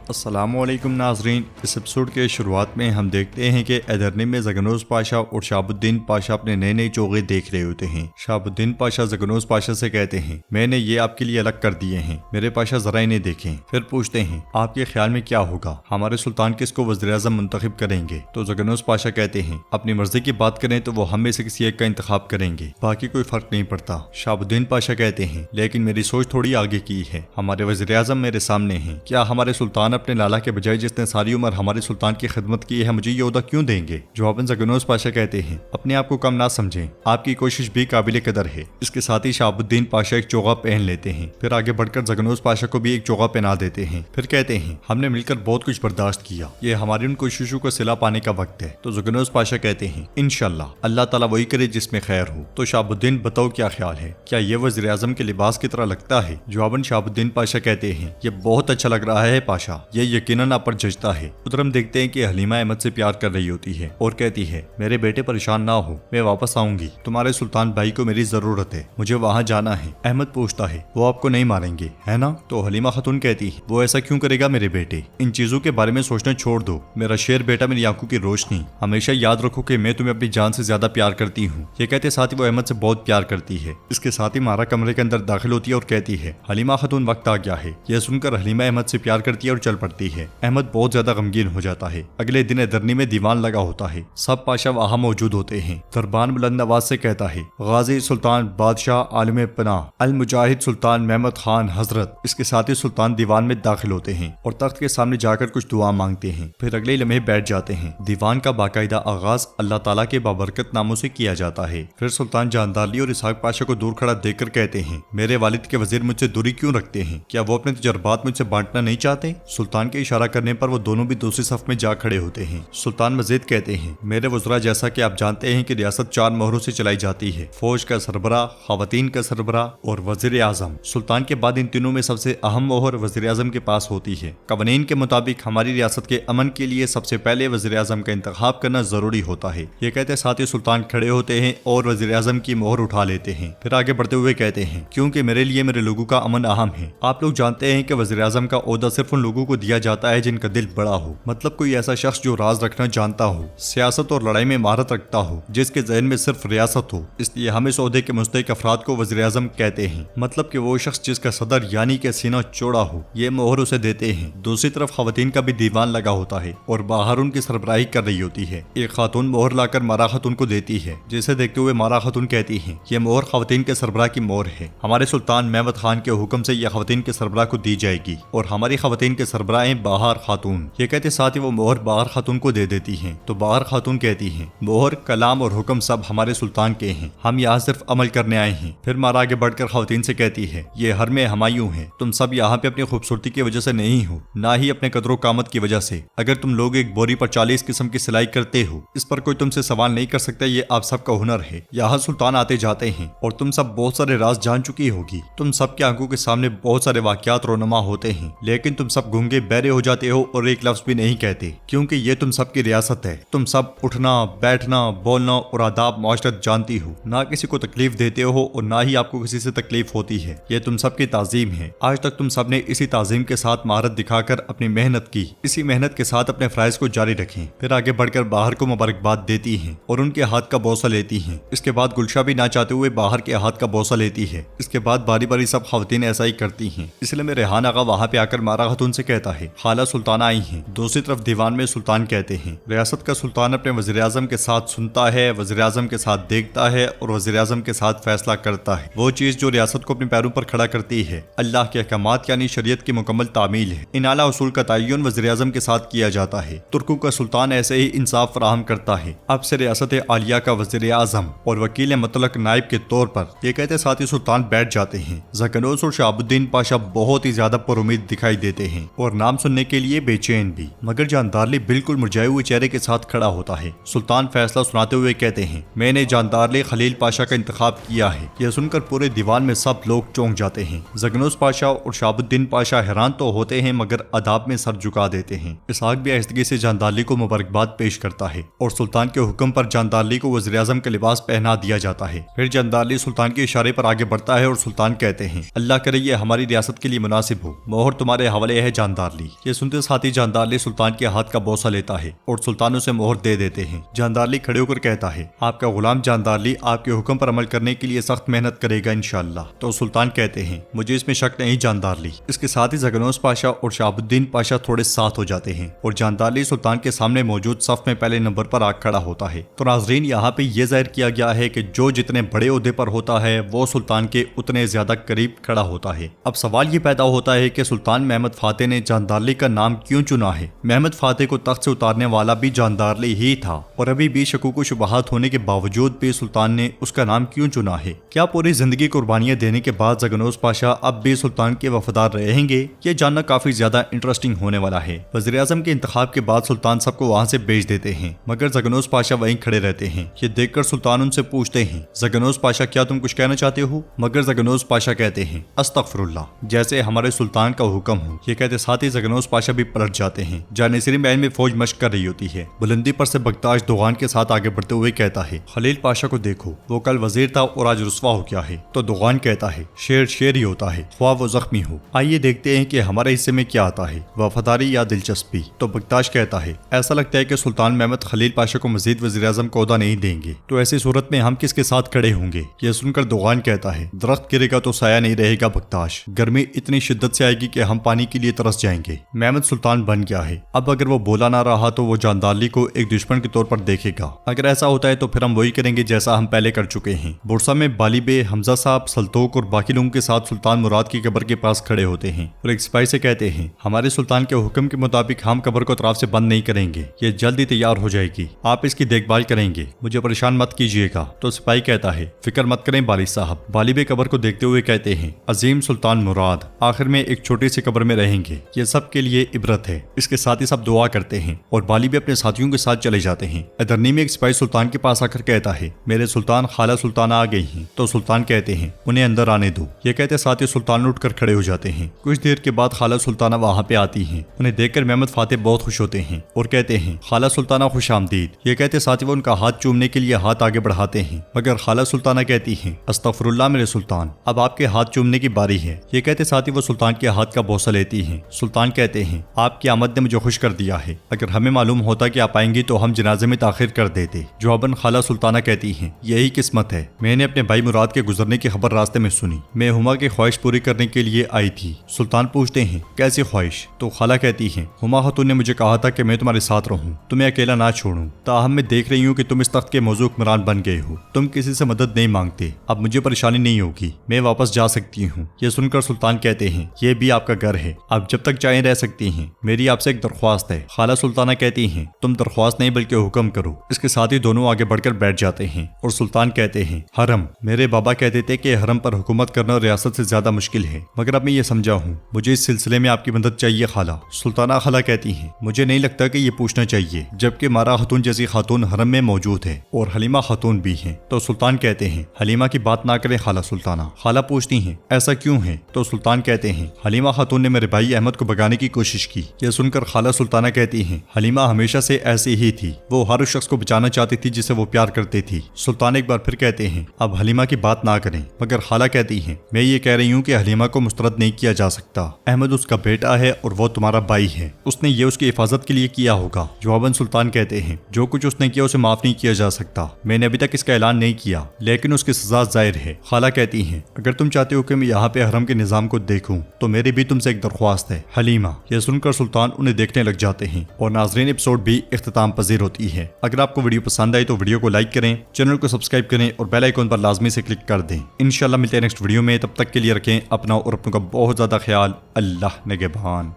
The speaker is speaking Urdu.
السلام علیکم ناظرین، اس ایپیسوڈ کے شروعات میں ہم دیکھتے ہیں کہ ایدرنی میں زگنوز پاشا اور شہاب الدین پاشا اپنے نئے نئے چوغے دیکھ رہے ہوتے ہیں۔ شہاب الدین پاشا زگنوز پاشا سے کہتے ہیں میں نے یہ آپ کے لیے الگ کر دیے ہیں، میرے پاشا ذرا انہیں دیکھیں۔ پھر پوچھتے ہیں آپ کے خیال میں کیا ہوگا، ہمارے سلطان کس کو وزیر اعظم منتخب کریں گے؟ تو زگنوز پاشا کہتے ہیں اپنی مرضی کی بات کریں تو وہ ہم میں سے کسی ایک کا انتخاب کریں گے، باقی کوئی فرق نہیں پڑتا۔ شہاب الدین پاشا کہتے ہیں لیکن میری سوچ تھوڑی آگے کی ہے، ہمارے وزیر اعظم میرے سامنے ہیں، کیا ہمارے سلطان اپنے لالا کے بجائے جس نے ساری عمر ہمارے سلطان کی خدمت کی ہے مجھے یہ عہدہ کیوں دیں گے؟ جواباً زگنوز پاشا کہتے ہیں اپنے آپ کو کم نہ سمجھیں، آپ کی کوشش بھی قابل قدر ہے۔ اس کے ساتھ ہی شہاب الدین پاشا ایک چوغا پہن لیتے ہیں، پھر آگے بڑھ کر زگنوز پاشا کو بھی ایک چوغا پہنا دیتے ہیں، پھر کہتے ہیں ہم نے مل کر بہت کچھ برداشت کیا، یہ ہماری ان کوششوں کا صلہ پانے کا وقت ہے۔ تو زگنوز پاشا کہتے ہیں انشاءاللہ اللہ تعالیٰ وہی کرے جس میں خیر ہو۔ تو شہاب الدین بتاؤ کیا خیال ہے، کیا یہ وزیر اعظم کے لباس کی طرح لگتا ہے؟ جواباً شہاب الدین پاشا کہتے ہیں یہ بہت اچھا لگ رہا ہے پاشا، یہ یقیناً آپ پر جچتا ہے۔ ادھر ہم دیکھتے ہیں کہ حلیمہ احمد سے پیار کر رہی ہوتی ہے اور کہتی ہے میرے بیٹے پریشان نہ ہو، میں واپس آؤں گی، تمہارے سلطان بھائی کو میری ضرورت ہے، مجھے وہاں جانا ہے۔ احمد پوچھتا ہے وہ آپ کو نہیں ماریں گے ہے نا؟ تو حلیمہ خاتون کہتی ہے وہ ایسا کیوں کرے گا میرے بیٹے، ان چیزوں کے بارے میں سوچنا چھوڑ دو، میرا شیر بیٹا میری آنکھوں کی روشنی، ہمیشہ یاد رکھو کہ میں تمہیں اپنی جان سے زیادہ پیار کرتی ہوں۔ یہ کہتے ساتھ ہی وہ احمد سے بہت پیار کرتی ہے۔ اس کے ساتھ ہی مارا کمرے کے اندر داخل ہوتی ہے اور کہتی ہے حلیمہ خاتون وقت آ گیا ہے۔ یہ سن کر حلیمہ احمد سے پیار کرتی ہے اور چل پڑتی ہے۔ احمد بہت زیادہ غمگین ہو جاتا ہے۔ اگلے دن ایدرنی میں دیوان لگا ہوتا ہے، سب پاشا وہاں موجود ہوتے ہیں۔ دربان بلند آواز سے کہتا ہے غازی سلطان بادشاہ عالم پناہ المجاہد سلطان محمد خان حضرت۔ اس کے ساتھ ہی سلطان دیوان میں داخل ہوتے ہیں اور تخت کے سامنے جا کر کچھ دعا مانگتے ہیں، پھر اگلے لمحے بیٹھ جاتے ہیں۔ دیوان کا باقاعدہ آغاز اللہ تعالیٰ کے بابرکت ناموں سے کیا جاتا ہے۔ پھر سلطان جاندارلی اور اسحاق پاشا کو دور کھڑا دیکھ کر کہتے ہیں میرے والد کے وزیر مجھ سے دوری کیوں رکھتے ہیں، کیا وہ اپنے تجربات مجھ سے بانٹنا نہیں چاہتے؟ سلطان کے اشارہ کرنے پر وہ دونوں بھی دوسری صف میں جا کھڑے ہوتے ہیں۔ سلطان مزید کہتے ہیں میرے وزراء جیسا کہ آپ جانتے ہیں کہ ریاست 4 مہروں سے چلائی جاتی ہے، فوج کا سربراہ، خواتین کا سربراہ اور وزیر اعظم۔ سلطان کے بعد ان تینوں میں سب سے اہم مہر وزیر اعظم کے پاس ہوتی ہے۔ قوانین کے مطابق ہماری ریاست کے امن کے لیے سب سے پہلے وزیر اعظم کا انتخاب کرنا ضروری ہوتا ہے۔ یہ کہتے ساتھ ہی سلطان کھڑے ہوتے ہیں اور وزیر اعظم کی مہر اٹھا لیتے ہیں، پھر آگے بڑھتے ہوئے کہتے ہیں کیونکہ میرے لیے میرے لوگوں کا امن اہم ہے۔ آپ لوگ جانتے ہیں کہ وزیر اعظم کا عہدہ صرف ان لوگوں کو دیا جاتا ہے جن کا دل بڑا ہو، مطلب کوئی ایسا شخص جو راز رکھنا جانتا ہو، سیاست اور لڑائی میں مہارت رکھتا ہو، جس کے ذہن میں صرف ریاست ہو۔ اس لیے ہم اس عہدے کے مستحق افراد کو وزیر اعظم کہتے ہیں، مطلب کہ وہ شخص جس کا صدر یعنی کہ سینہ چوڑا ہو، یہ مہر اسے دیتے ہیں۔ دوسری طرف خواتین کا بھی دیوان لگا ہوتا ہے اور باہر ان کی سربراہی کر رہی ہوتی ہے۔ ایک خاتون مہر لا کر مارا خاتون کو دیتی ہے، جسے دیکھتے ہوئے مارا خاتون کہتی ہے یہ مہر خواتین کے سربراہ کی مہر ہے، ہمارے سلطان محمد خان کے حکم سے یہ خواتین کے سربراہ کو دی جائے گی اور ہماری خواتین کے سربراہ ہیں بہار خاتون۔ یہ کہتے ساتھ ہی وہ مہر بہار خاتون کو دے دیتی ہیں، تو بہار خاتون کہتی ہیں مہر، کلام اور حکم سب ہمارے سلطان کے ہیں، ہم یہاں صرف عمل کرنے آئے ہیں۔ پھر مارا آگے بڑھ کر خواتین سے کہتی ہے یہ حرم ہمایوں ہے، تم سب یہاں پہ اپنی خوبصورتی کی وجہ سے نہیں ہو، نہ ہی اپنے قدر و قامت کی وجہ سے۔ اگر تم لوگ ایک بوری پر 40 قسم کی سلائی کرتے ہو، اس پر کوئی تم سے سوال نہیں کر سکتا، یہ آپ سب کا ہنر ہے۔ یہاں سلطان آتے جاتے ہیں اور تم سب بہت سارے راز جان چکی ہوگی، تم سب کے آنکھوں کے سامنے بہت سارے واقعات رونما ہوتے ہیں، لیکن تم سب گونگے بہرے ہو جاتے ہو اور ایک لفظ بھی نہیں کہتے، کیونکہ یہ تم سب کی ریاست ہے۔ تم سب اٹھنا، بیٹھنا، بولنا اور آداب معاشرت جانتی ہو، نہ کسی کو تکلیف دیتے ہو اور نہ ہی آپ کو کسی سے تکلیف ہوتی ہے، یہ تم سب کی تعظیم ہے۔ آج تک تم سب نے اسی تعظیم کے ساتھ مہارت دکھا کر اپنی محنت کی، اسی محنت کے ساتھ اپنے فرائض کو جاری رکھیں۔ پھر آگے بڑھ کر باہر کو مبارکباد دیتی ہیں اور ان کے ہاتھ کا بوسہ لیتی ہیں۔ اس کے بعد گلشا بھی نہ چاہتے ہوئے باہر کے ہاتھ کا بوسہ لیتی ہے۔ اس کے بعد باری باری سب خواتین ایسا ہی کرتی ہیں۔ اس لیے میں ریحان آغا وہاں پہ آ کر مارا خاتون سے کہتا ہے خالہ سلطانہ آئی ہیں۔ دوسری طرف دیوان میں سلطان کہتے ہیں ریاست کا سلطان اپنے وزیر اعظم کے ساتھ سنتا ہے، وزیر اعظم کے ساتھ دیکھتا ہے اور وزیر اعظم کے ساتھ فیصلہ کرتا ہے۔ وہ چیز جو ریاست کو اپنے پیروں پر کھڑا کرتی ہے اللہ کے احکامات یعنی شریعت کی مکمل تعمیل ہے۔ ان اعلیٰ اصول کا تعین وزیر اعظم کے ساتھ کیا جاتا ہے۔ ترکوں کا سلطان ایسے ہی انصاف فراہم کرتا ہے۔ اب سے ریاست عالیہ کا وزیر اعظم اور وکیل مطلق نائب کے طور پر، یہ کہتے ساتھ ہی سلطان بیٹھ جاتے ہیں۔ زگنوز اور شہاب الدین پاشا بہت ہی زیادہ پر امید دکھائی دیتے ہیں اور نام سننے کے لیے بے چین بھی، مگر جاندارلی بالکل مرجھائے ہوئے چہرے کے ساتھ کھڑا ہوتا ہے۔ سلطان فیصلہ سناتے ہوئے کہتے ہیں میں نے جاندارلی خلیل پاشا کا انتخاب کیا ہے۔ یہ سن کر پورے دیوان میں سب لوگ چونک جاتے ہیں۔ زگنوز پاشا اور شہاب الدین پاشا حیران تو ہوتے ہیں مگر اداب میں سر جھکا دیتے ہیں۔ اسحاق بھی آہستگی سے جاندارلی کو مبارکباد پیش کرتا ہے اور سلطان کے حکم پر جاندارلی کو وزیر اعظم کا لباس پہنا دیا جاتا ہے۔ پھر جاندارلی سلطان کے اشارے پر آگے بڑھتا ہے اور سلطان کہتے ہیں اللہ کرے یہ ہماری ریاست کے لیے مناسب ہو، مہر تمہارے حوالے ہے جاندارلی۔ جاندار لی۔ یہ سنتے ساتھ ہی جاندار لی سلطان کے ہاتھ کا بوسہ لیتا ہے اور سلطان اسے مہر دے دیتے ہیں۔ جاندار لی کھڑے ہو کر کہتا ہے آپ کا غلام جاندار لی آپ کے حکم پر عمل کرنے کے لیے سخت محنت کرے گا انشاءاللہ۔ تو سلطان کہتے ہیں مجھے اس میں شک نہیں جاندار لی۔ اس کے ساتھ ہی زگنوس پاشا اور شہاب الدین پاشا تھوڑے ساتھ ہو جاتے ہیں اور جاندار لی سلطان کے سامنے موجود صف میں پہلے نمبر پر آ کھڑا ہوتا ہے۔ تو ناظرین یہاں پہ یہ ظاہر کیا گیا ہے کہ جو جتنے بڑے عہدے پر ہوتا ہے وہ سلطان کے اتنے زیادہ قریب کھڑا ہوتا ہے۔ اب سوال یہ پیدا ہوتا ہے کہ سلطان محمد فاتح نے جاندار لی کا نام کیوں چنا ہے؟ محمد فاتح کو تخت سے اتارنے والا بھی جاندار لی ہی تھا اور ابھی بھی شکوک و شبہات ہونے کے باوجود بھی سلطان نے اس کا نام کیوں چنا ہے؟ کیا پوری زندگی قربانیاں دینے کے بعد زگنوس پاشا اب بھی سلطان کے وفادار رہیں گے؟ یہ جاننا کافی زیادہ انٹرسٹنگ ہونے والا ہے۔ وزیر اعظم کے انتخاب کے بعد سلطان سب کو وہاں سے بھیج دیتے ہیں مگر زگنوس پاشا وہیں کھڑے رہتے ہیں۔ یہ دیکھ کر سلطان ان سے پوچھتے ہیں زگنوس پاشا کیا تم کچھ کہنا چاہتے ہو؟ مگر زگنوس پاشا کہتے ہیں استغفر اللہ، جیسے ہمارے سلطان کا حکم ہو۔ یہ کہتے ساتھ ہی زگنوس پاشا بھی پلٹ جاتے ہیں۔ جانشینی محل میں فوج مشق کر رہی ہوتی ہے۔ بلندی پر سے بگتاش دوغان کے ساتھ آگے بڑھتے ہوئے کہتا ہے خلیل پاشا کو دیکھو، وہ کل وزیر تھا اور آج رسوا ہو گیا ہے۔ تو دوغان کہتا ہے شیر شیر ہی ہوتا ہے خواہ وہ زخمی ہو۔ آئیے دیکھتے ہیں کہ ہمارے حصے میں کیا آتا ہے، وفاداری یا دلچسپی؟ تو بگتاش کہتا ہے ایسا لگتا ہے کہ سلطان محمد خلیل پاشا کو مزید وزیر اعظم کا عہدہ نہیں دیں گے، تو ایسی صورت میں ہم کس کے ساتھ کھڑے ہوں گے؟ یہ سن کر دوغان کہتا ہے درخت گرے گا تو سایہ نہیں رہے گا بگتاش، گرمی اتنی شدت سے آئے گی کہ ہم پانی کے لیے ترس جائیں گے۔ محمد سلطان بن گیا ہے، اب اگر وہ بولا نہ رہا تو وہ جاندار لی کو ایک دشمن کے طور پر دیکھے گا۔ اگر ایسا ہوتا ہے تو پھر ہم وہی کریں گے جیسا ہم پہلے کر چکے ہیں۔ بورسا میں بالی بے، حمزہ صاحب، سلطوق اور باقی لوگوں کے ساتھ سلطان مراد کی قبر کے پاس کھڑے ہوتے ہیں اور ایک سپاہی سے کہتے ہیں ہمارے سلطان کے حکم کے مطابق ہم قبر کو اطراف سے بند نہیں کریں گے، یہ جلدی تیار ہو جائے گی، آپ اس کی دیکھ بھال کریں گے، مجھے پریشان مت کیجیے گا۔ تو سپاہی کہتا ہے فکر مت کریں بالی صاحب۔ بالی بے قبر کو دیکھتے ہوئے کہتے ہیں عظیم سلطان مراد آخر میں ایک چھوٹی سی قبر میں رہیں گے، یہ سب کے لیے عبرت ہے۔ اس کے ساتھ ہی سب دعا کرتے ہیں اور بالی بے اپنے ساتھیوں کے ساتھ چلے جاتے ہیں۔ ادرنی میں ایک سپاہی سلطان کے پاس آ کر کہتا ہے میرے سلطان خالہ سلطانہ آ گئی ہیں۔ تو سلطان کہتے ہیں انہیں اندر آنے دو۔ یہ کہتے ساتھ ہی سلطان اٹھ کر کھڑے ہو جاتے ہیں۔ کچھ دیر کے بعد خالہ سلطانہ وہاں پہ آتی ہیں۔ انہیں دیکھ کر محمد فاتح بہت خوش ہوتے ہیں اور کہتے ہیں خالہ سلطانہ خوش آمدید۔ یہ کہتے ساتھ ہی وہ ان کا ہاتھ چومنے کے لیے ہاتھ آگے بڑھاتے ہیں مگر خالہ سلطانہ کہتی ہیں استغفر اللہ میرے سلطان، اب آپ کے ہاتھ چومنے کی باری ہے۔ یہ کہتے ساتھ ہی وہ سلطان کے ہاتھ کا بوسہ لیتی ہیں۔ سلطان کہتے ہیں آپ کی آمد نے مجھے خوش کر دیا ہے، اگر ہمیں معلوم ہوتا کہ آپ آئیں گی تو ہم جنازے میں تاخیر کر دیتے۔ جواباً خالہ سلطانہ کہتی ہیں یہی قسمت ہے، میں نے اپنے بھائی مراد کے گزرنے کی خبر راستے میں سنی، میں ہما کی خواہش پوری کرنے کے لیے آئی تھی۔ سلطان پوچھتے ہیں کیسی خواہش؟ تو خالہ کہتی ہیں ہما خاتون نے مجھے کہا تھا کہ میں تمہارے ساتھ رہوں، تمہیں اکیلا نہ چھوڑوں، تاہم میں دیکھ رہی ہوں کہ تم اس تخت کے موضوع حکمران بن گئے ہو، تم کسی سے مدد نہیں مانگتے، اب مجھے پریشانی نہیں ہوگی، میں واپس جا سکتی ہوں۔ یہ سن کر سلطان کہتے ہیں یہ بھی آپ کا گھر ہے، آپ جب تک چاہیں رہ سکتی ہیں، میری آپ سے ایک درخواست ہے۔ خالہ سلطانہ کہتی ہیں تم درخواست نہیں بلکہ حکم کرو۔ اس کے ساتھ ہی دونوں آگے بڑھ کر بیٹھ جاتے ہیں اور سلطان کہتے ہیں حرم، میرے بابا کہتے تھے کہ حرم پر حکومت کرنا ریاست سے زیادہ مشکل ہے، مگر اب میں یہ سمجھا ہوں، مجھے اس سلسلے میں آپ کی مدد چاہیے خالہ۔ سلطانہ خالہ کہتی ہیں مجھے نہیں لگتا کہ یہ پوچھنا چاہیے، جبکہ مارا خاتون جیسی خاتون حرم میں موجود ہے اور حلیمہ خاتون بھی ہیں۔ تو سلطان کہتے ہیں حلیمہ کی بات نہ کریں خالہ سلطانہ۔ خالہ پوچھتی ہیں ایسا کیوں ہے؟ تو سلطان کہتے ہیں حلیمہ خاتون نے میرے بھائی احمد کو بگانے کی کوشش کی۔ یہ سن کر خالہ سلطانہ کہتی ہیں حلیمہ ہمیشہ سے ایسی ہی تھی، وہ ہر اس شخص کو بچانا چاہتی تھی جسے وہ پیار کرتی تھی۔ سلطان ایک بار پھر کہتے ہیں اب حلیمہ کی بات نہ کریں، مگر خالہ کہتی ہیں میں یہ کہہ رہی ہوں کہ حلیمہ کو مسترد نہیں کیا جا سکتا، احمد اس کا بیٹا ہے اور وہ تمہارا بھائی ہے، اس نے یہ اس کی حفاظت کے لیے کیا ہوگا۔ جواباً سلطان کہتے ہیں جو کچھ اس نے کیا اسے معاف نہیں کیا جا سکتا، میں نے ابھی تک اس کا اعلان نہیں کیا، لیکن اس کی سزا ظاہر ہے۔ خالہ کہتی ہیں اگر تم چاہتے ہو کہ میں یہاں پہ حرم کے نظام کو دیکھوں تو میری بھی تم سے ایک درخواست ہے حلیمہ۔ یہ سن کر سلطان انہیں دیکھنے لگ جاتے ہیں اور ناظرین ایپیسوڈ بھی اختتام پذیر ہوتی ہے۔ اگر آپ کو ویڈیو پسند آئی تو ویڈیو کو لائک کریں، چینل کو سبسکرائب کریں اور بیل آئیکن پر لازمی سے کلک کر دیں۔ انشاءاللہ ملتے ہیں نیکسٹ ویڈیو میں، تب تک کے لیے رکھیں اپنا اور اپنوں کا بہت زیادہ خیال۔ اللہ نگہبان۔